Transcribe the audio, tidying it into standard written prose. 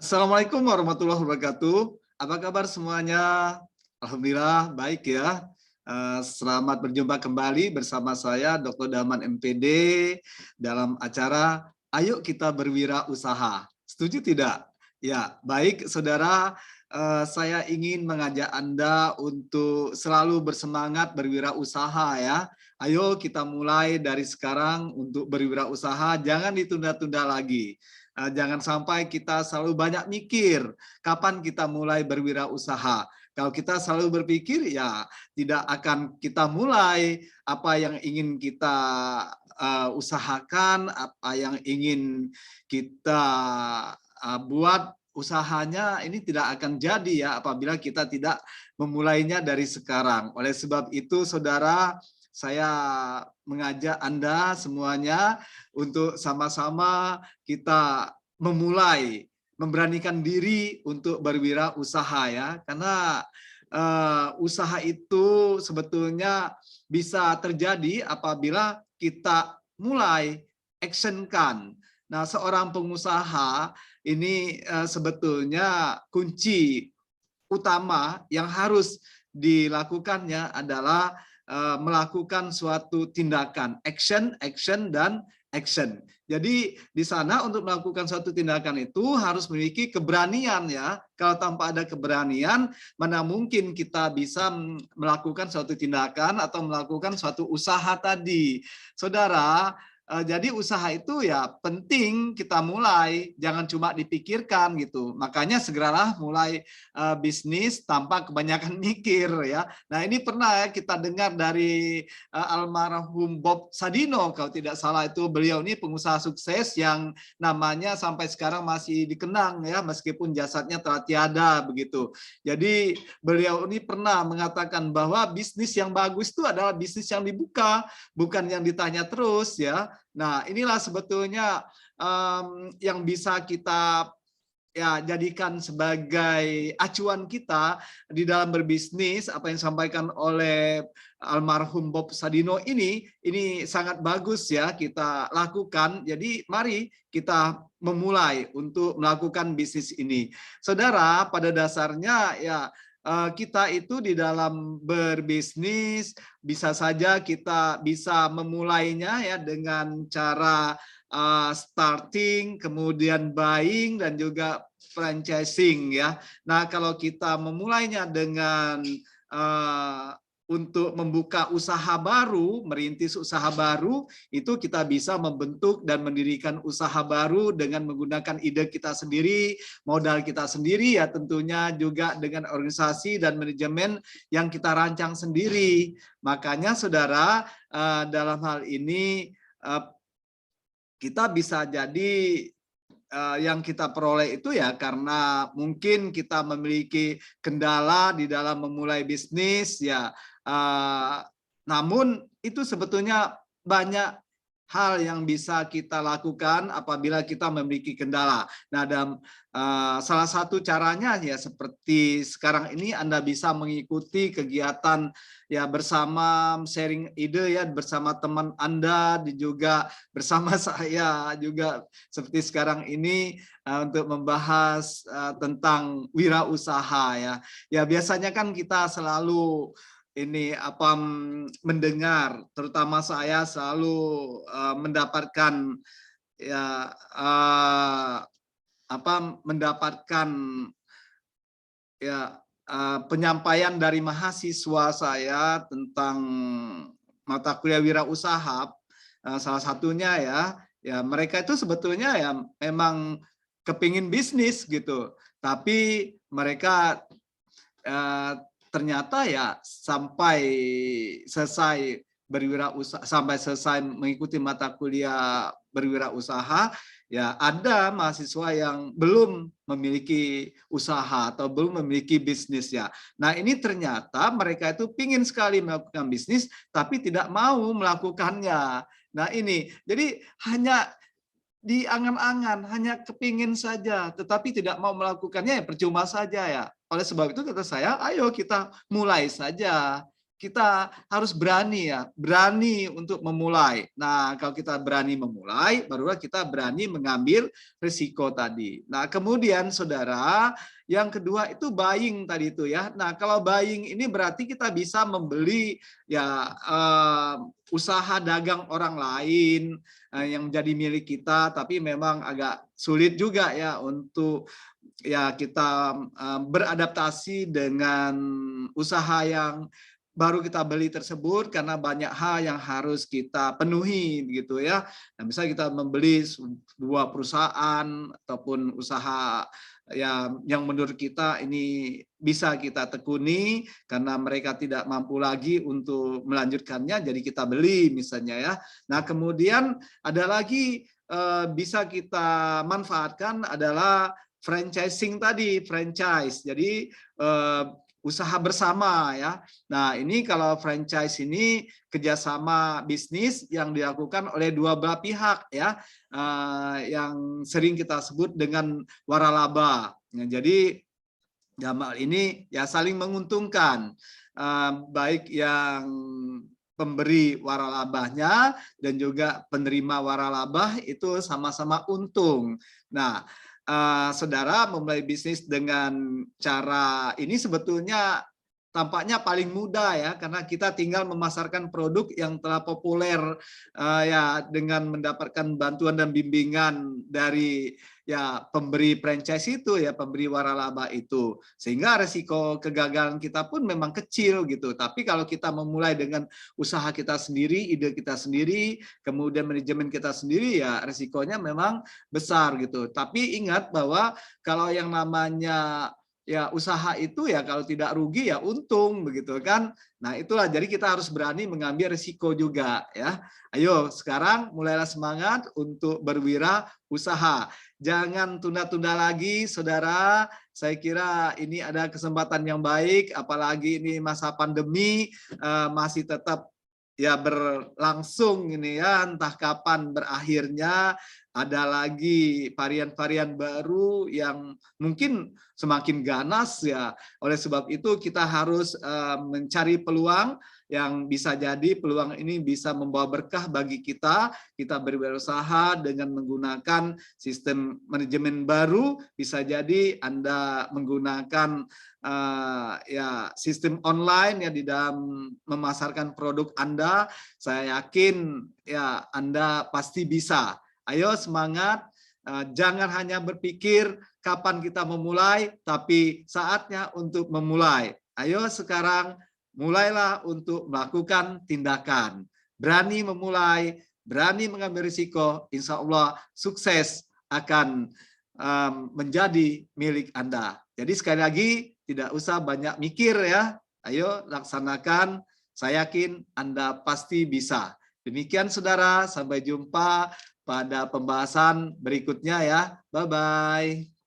Assalamualaikum warahmatullahi wabarakatuh. Apa kabar semuanya? Alhamdulillah baik ya. Selamat berjumpa kembali bersama saya Dr. Daman MPD dalam acara Ayo Kita Berwirausaha. Setuju tidak? Ya, baik saudara. Saya ingin mengajak Anda untuk selalu bersemangat berwirausaha ya. Ayo kita mulai dari sekarang untuk berwirausaha, jangan ditunda-tunda lagi. Jangan sampai kita selalu banyak mikir kapan kita mulai berwirausaha. Kalau kita selalu berpikir, ya tidak akan kita mulai apa yang ingin kita usahakan, apa yang ingin kita buat, usahanya ini tidak akan jadi ya apabila kita tidak memulainya dari sekarang. Oleh sebab itu, saudara, saya mengajak Anda semuanya untuk sama-sama kita memulai, memberanikan diri untuk berwirausaha ya, karena usaha itu sebetulnya bisa terjadi apabila kita mulai actionkan. Nah, seorang pengusaha ini sebetulnya kunci utama yang harus dilakukannya adalah melakukan suatu tindakan, action, action, dan action. Jadi di sana untuk melakukan suatu tindakan itu harus memiliki keberanian ya. Kalau tanpa ada keberanian, mana mungkin kita bisa melakukan suatu tindakan atau melakukan suatu usaha tadi. Saudara, jadi usaha itu ya penting kita mulai, jangan cuma dipikirkan gitu. Makanya segeralah mulai bisnis tanpa kebanyakan mikir ya. Nah, ini pernah ya kita dengar dari almarhum Bob Sadino, kalau tidak salah itu beliau ini pengusaha sukses yang namanya sampai sekarang masih dikenang ya, meskipun jasadnya telah tiada begitu. Jadi beliau ini pernah mengatakan bahwa bisnis yang bagus itu adalah bisnis yang dibuka, bukan yang ditanya terus ya. Nah, inilah sebetulnya yang bisa kita ya jadikan sebagai acuan kita di dalam berbisnis. Apa yang disampaikan oleh almarhum Bob Sadino ini sangat bagus ya kita lakukan. Jadi mari kita memulai untuk melakukan bisnis ini. Saudara, pada dasarnya ya kita itu di dalam berbisnis bisa saja kita bisa memulainya ya dengan cara starting, kemudian buying, dan juga franchising ya. Nah, kalau kita memulainya dengan untuk membuka usaha baru, merintis usaha baru, itu kita bisa membentuk dan mendirikan usaha baru dengan menggunakan ide kita sendiri, modal kita sendiri ya, tentunya juga dengan organisasi dan manajemen yang kita rancang sendiri. Makanya saudara, dalam hal ini kita bisa jadi yang kita peroleh itu ya karena mungkin kita memiliki kendala di dalam memulai bisnis ya, namun itu sebetulnya banyak hal yang bisa kita lakukan apabila kita memiliki kendala. Nah, dan salah satu caranya ya seperti sekarang ini Anda bisa mengikuti kegiatan ya bersama, sharing ide ya bersama teman Anda, juga bersama saya juga seperti sekarang ini untuk membahas tentang wirausaha ya. Ya biasanya kan kita selalu ini mendengar, terutama saya selalu mendapatkan ya mendapatkan ya penyampaian dari mahasiswa saya tentang mata kuliah wirausaha. Salah satunya ya mereka itu sebetulnya ya memang kepingin bisnis gitu, tapi mereka ternyata ya sampai selesai berwirausaha, sampai selesai mengikuti mata kuliah berwirausaha, ya ada mahasiswa yang belum memiliki usaha atau belum memiliki bisnis ya. Nah, ini ternyata mereka itu pingin sekali melakukan bisnis tapi tidak mau melakukannya. Nah, ini jadi hanya di angan-angan, hanya kepingin saja, tetapi tidak mau melakukannya, ya percuma saja ya. Oleh sebab itu kata saya, ayo kita mulai saja. kita harus berani ya, berani untuk memulai. Nah, kalau kita berani memulai, barulah kita berani mengambil risiko tadi. Nah, kemudian saudara, yang kedua itu buying tadi itu ya. Nah, kalau buying ini berarti kita bisa membeli ya usaha dagang orang lain yang jadi milik kita, tapi memang agak sulit juga ya untuk ya kita beradaptasi dengan usaha yang baru kita beli tersebut karena banyak hal yang harus kita penuhi begitu ya. Nah, misalnya kita membeli sebuah perusahaan ataupun usaha yang menurut kita ini bisa kita tekuni karena mereka tidak mampu lagi untuk melanjutkannya, jadi kita beli misalnya ya. Nah, kemudian ada lagi bisa kita manfaatkan adalah franchising tadi, franchise. Jadi usaha bersama ya. Nah, ini kalau franchise ini kerjasama bisnis yang dilakukan oleh dua belah pihak ya, yang sering kita sebut dengan waralaba. Nah, jadi dalam hal ini ya saling menguntungkan, baik yang pemberi waralabahnya dan juga penerima waralabah itu sama-sama untung. Nah, saudara memulai bisnis dengan cara ini sebetulnya tampaknya paling mudah ya, karena kita tinggal memasarkan produk yang telah populer ya dengan mendapatkan bantuan dan bimbingan dari ya pemberi franchise itu ya, pemberi waralaba itu, sehingga resiko kegagalan kita pun memang kecil gitu. Tapi kalau kita memulai dengan usaha kita sendiri, ide kita sendiri, kemudian manajemen kita sendiri, ya resikonya memang besar gitu. Tapi ingat bahwa kalau yang namanya ya usaha itu ya kalau tidak rugi ya untung begitu kan. Nah, itulah jadi kita harus berani mengambil risiko juga ya. Ayo sekarang mulailah semangat untuk berwirausaha. Jangan tunda-tunda lagi saudara. Saya kira ini ada kesempatan yang baik, apalagi ini masa pandemi masih tetap ya berlangsung ini ya, entah kapan berakhirnya. Ada lagi varian-varian baru yang mungkin semakin ganas ya. Oleh sebab itu kita harus mencari peluang yang bisa jadi peluang ini bisa membawa berkah bagi kita. Kita berwirausaha dengan menggunakan sistem manajemen baru. Bisa jadi Anda menggunakan ya sistem online ya di dalam memasarkan produk Anda. Saya yakin ya Anda pasti bisa. Ayo semangat, jangan hanya berpikir kapan kita memulai, tapi saatnya untuk memulai. Ayo sekarang mulailah untuk melakukan tindakan. Berani memulai, berani mengambil risiko, insya Allah sukses akan menjadi milik Anda. Jadi sekali lagi tidak usah banyak mikir ya. Ayo laksanakan, saya yakin Anda pasti bisa. Demikian saudara, sampai jumpa pada pembahasan berikutnya ya. Bye-bye.